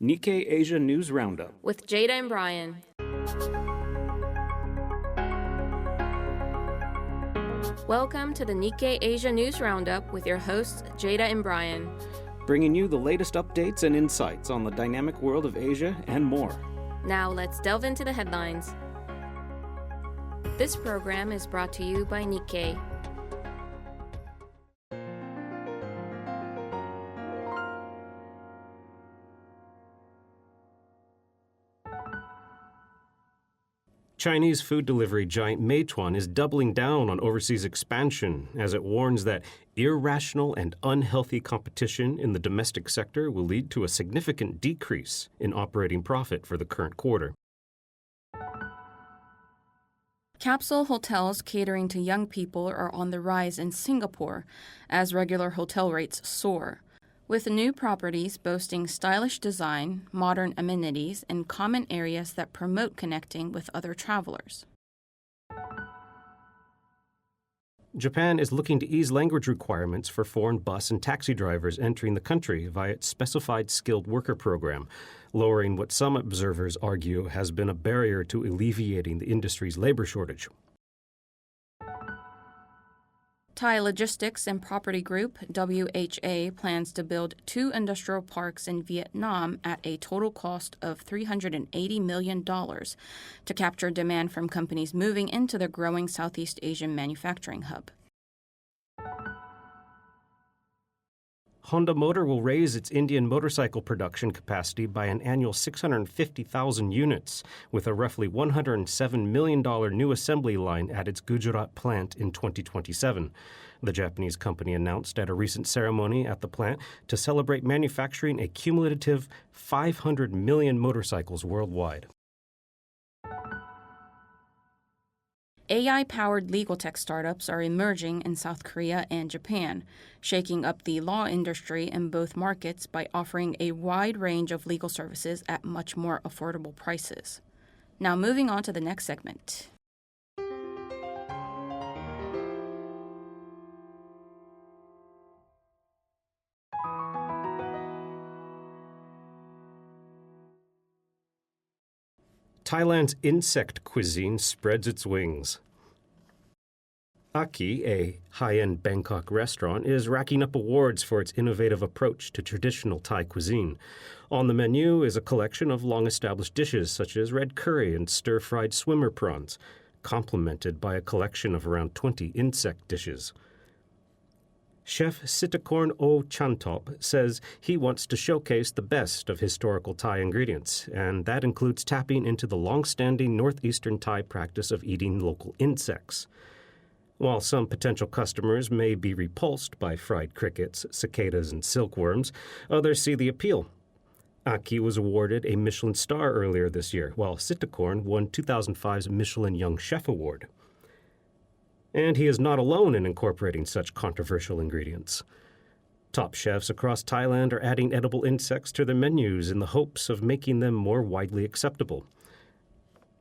Nikkei Asia News Roundup with Jada and Brian. Welcome to the Nikkei Asia News Roundup with your hosts, Jada and Brian. bringing you the latest updates and insights on the dynamic world of Asia and more. Now let's delve into the headlines. This program is brought to you by Nikkei. Chinese food delivery giant Meituan is doubling down on overseas expansion as it warns that irrational and unhealthy competition in the domestic sector will lead to a significant decrease in operating profit for the current quarter. Capsule hotels catering to young people are on the rise in Singapore as regular hotel rates soar, with new properties boasting stylish design, modern amenities, and common areas that promote connecting with other travelers. Japan is looking to ease language requirements for foreign bus and taxi drivers entering the country via its specified skilled worker program, lowering what some observers argue has been a barrier to alleviating the industry's labor shortage. Thai Logistics and Property Group, WHA, plans to build 2 industrial parks in Vietnam at a total cost of $380 million to capture demand from companies moving into the growing Southeast Asian manufacturing hub. Honda Motor will raise its Indian motorcycle production capacity by an annual 650,000 units, with a roughly $107 million new assembly line at its Gujarat plant in 2027. The Japanese company announced at a recent ceremony at the plant to celebrate manufacturing a cumulative 500 million motorcycles worldwide. AI-powered legal tech startups are emerging in South Korea and Japan, shaking up the law industry in both markets by offering a wide range of legal services at much more affordable prices. Now moving on to the next segment. Thailand's insect cuisine spreads its wings. Aki, a high-end Bangkok restaurant, is racking up awards for its innovative approach to traditional Thai cuisine. On the menu is a collection of long-established dishes such as red curry and stir-fried swimmer prawns, complemented by a collection of around 20 insect dishes. Chef Sitakorn O Chantop says he wants to showcase the best of historical Thai ingredients, and that includes tapping into the long-standing northeastern Thai practice of eating local insects. While some potential customers may be repulsed by fried crickets, cicadas, and silkworms, others see the appeal. Aki was awarded a Michelin star earlier this year, while Sitakorn won 2005's Michelin Young Chef Award. And he is not alone in incorporating such controversial ingredients. Top chefs across Thailand are adding edible insects to their menus in the hopes of making them more widely acceptable.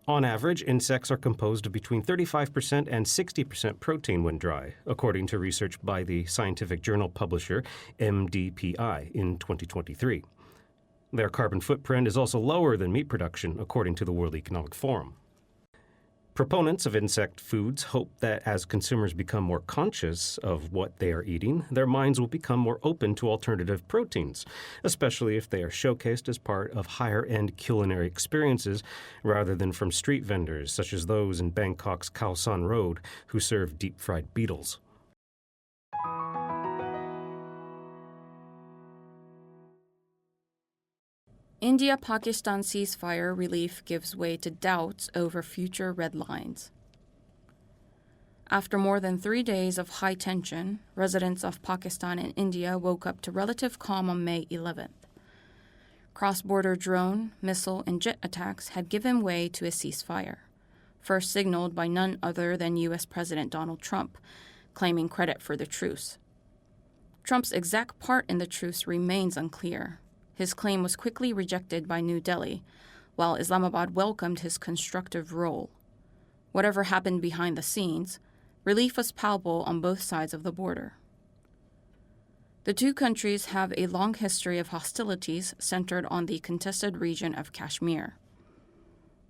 On average, insects are composed of between 35% and 60% protein when dry, according to research by the scientific journal publisher MDPI in 2023. Their carbon footprint is also lower than meat production, according to the World Economic Forum. Proponents of insect foods hope that as consumers become more conscious of what they are eating, their minds will become more open to alternative proteins, especially if they are showcased as part of higher-end culinary experiences rather than from street vendors such as those in Bangkok's Khao San Road who serve deep-fried beetles. India-Pakistan ceasefire relief gives way to doubts over future red lines. After more than 3 days of high tension, residents of Pakistan and India woke up to relative calm on May 11th. Cross-border drone, missile, and jet attacks had given way to a ceasefire, first signaled by none other than U.S. President Donald Trump, claiming credit for the truce. Trump's exact part in the truce remains unclear. His claim was quickly rejected by New Delhi, while Islamabad welcomed his constructive role. Whatever happened behind the scenes, relief was palpable on both sides of the border. The two countries have a long history of hostilities centered on the contested region of Kashmir.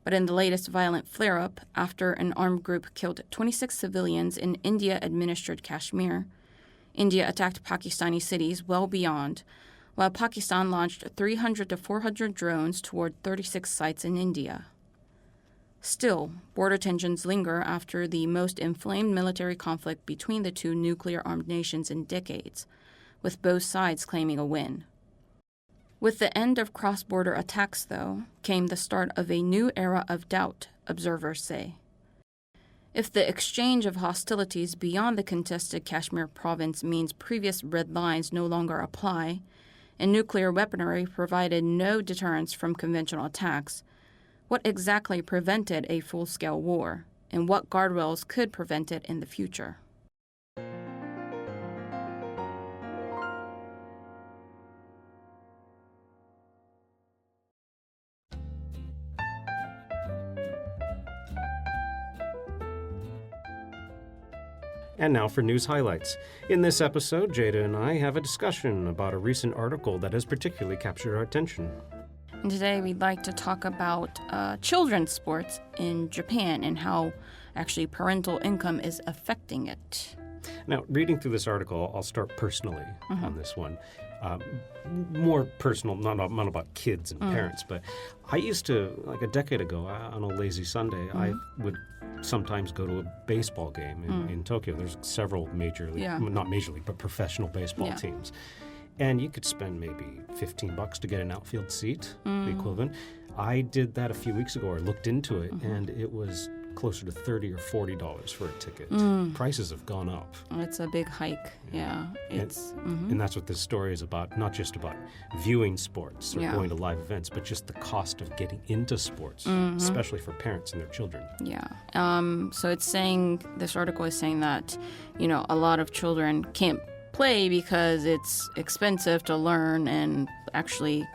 But in the latest violent flare-up, after an armed group killed 26 civilians in India-administered Kashmir, India attacked Pakistani cities well beyond, while Pakistan launched 300 to 400 drones toward 36 sites in India. Still, border tensions linger after the most inflamed military conflict between the two nuclear-armed nations in decades, with both sides claiming a win. With the end of cross-border attacks, though, came the start of a new era of doubt, observers say. If the exchange of hostilities beyond the contested Kashmir province means previous red lines no longer apply, and nuclear weaponry provided no deterrence from conventional attacks, what exactly prevented a full-scale war, and what guardrails could prevent it in the future? And now for news highlights. In this episode, Jada and I have a discussion about a recent article that has particularly captured our attention. And today we'd like to talk about children's sports in Japan and how actually parental income is affecting it. Now, reading through this article, I'll start personally on this one. More personal, not about kids and parents, but I used to, like a decade ago, on a lazy Sunday, I would sometimes go to a baseball game in Tokyo. There's several major league, not major league, but professional baseball teams. And you could spend maybe $15 to get an outfield seat, the equivalent. I did that a few weeks ago, or looked into it, and it was closer to $30 or $40 for a ticket. Prices have gone up. It's a big hike, And that's what this story is about, not just about viewing sports or going to live events, but just the cost of getting into sports, especially for parents and their children. So it's saying, this article is saying that, a lot of children can't play because it's expensive to learn and actually,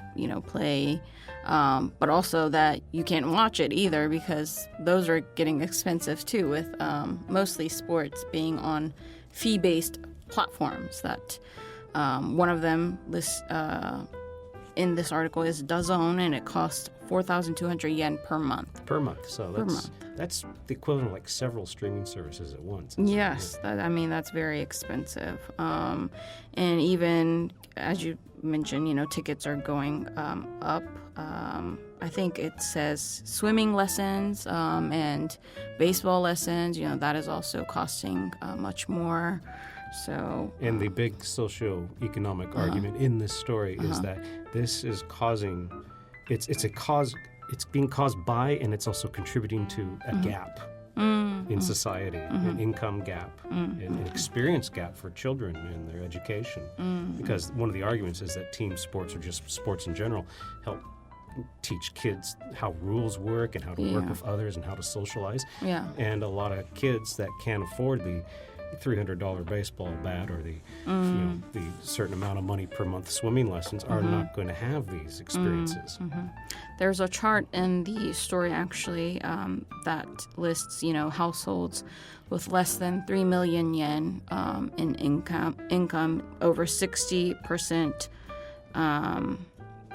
play. But also that you can't watch it either because those are getting expensive too, with mostly sports being on fee-based platforms. That one of them in this article is DAZN, and it costs 4,200 yen per month. Per month. So that's the equivalent of like several streaming services at once. Yes, that's very expensive. And even as you mentioned, tickets are going up. I think it says swimming lessons and baseball lessons. That is also costing much more. So, and the big socio-economic argument in this story is that this is causing, it's being caused by, and it's also contributing to a gap in society, an income gap, an experience gap for children in their education. Because one of the arguments is that team sports, or just sports in general, help teach kids how rules work and how to work with others and how to socialize. And a lot of kids that can't afford the $300 baseball bat or the certain amount of money per month swimming lessons are not going to have these experiences. There's a chart in the story actually that lists households with less than 3 million yen in income. Over 60%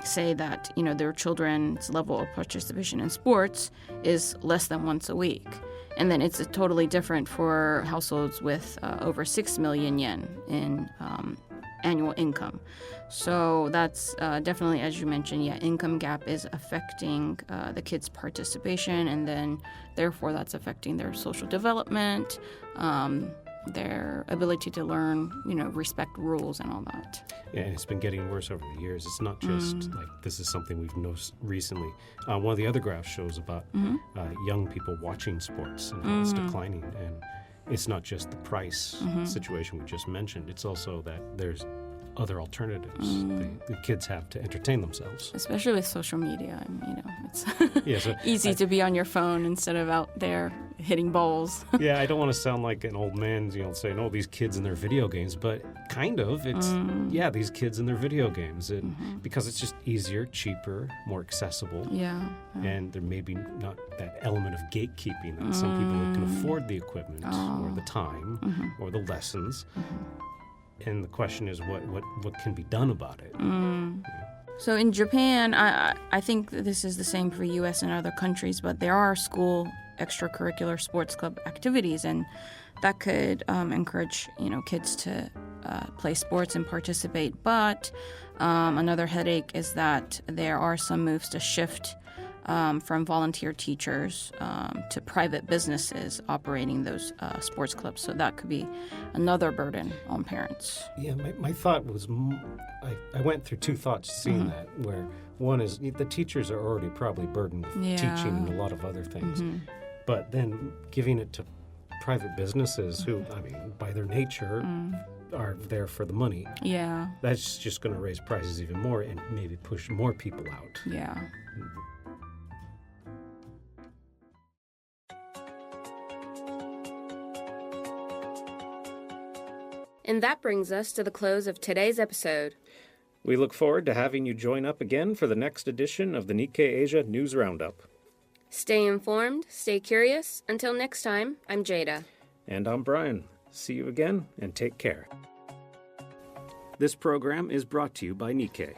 say that their children's level of participation in sports is less than once a week. And then it's totally different for households with over 6 million yen in annual income. So that's definitely, as you mentioned, income gap is affecting the kids' participation, and then therefore that's affecting their social development, their ability to learn, respect rules and all that. Yeah, and it's been getting worse over the years. It's not just like this is something we've noticed recently. One of the other graphs shows about young people watching sports and how it's declining. And it's not just the price situation we just mentioned. It's also that there's other alternatives the kids have to entertain themselves. Especially with social media. It's easy to be on your phone instead of out there hitting balls. Yeah, I don't want to sound like an old man, saying, oh, these kids and their video games, but kind of. It's, these kids and their video games. And because it's just easier, cheaper, more accessible. And there may be not that element of gatekeeping that some people who can afford the equipment or the time or the lessons. And the question is, what can be done about it? So in Japan, I think that this is the same for U.S. and other countries, but there are school extracurricular sports club activities, and that could encourage kids to play sports and participate. But another headache is that there are some moves to shift from volunteer teachers to private businesses operating those sports clubs. So that could be another burden on parents. Yeah, my thought was, I went through two thoughts seeing that, where one is the teachers are already probably burdened with teaching and a lot of other things. But then giving it to private businesses who, I mean, by their nature, are there for the money. Yeah. That's just going to raise prices even more and maybe push more people out. Yeah. And that brings us to the close of today's episode. We look forward to having you join up again for the next edition of the Nikkei Asia News Roundup. Stay informed, stay curious. Until next time, I'm Jada. And I'm Brian. See you again, and take care. This program is brought to you by Nikkei.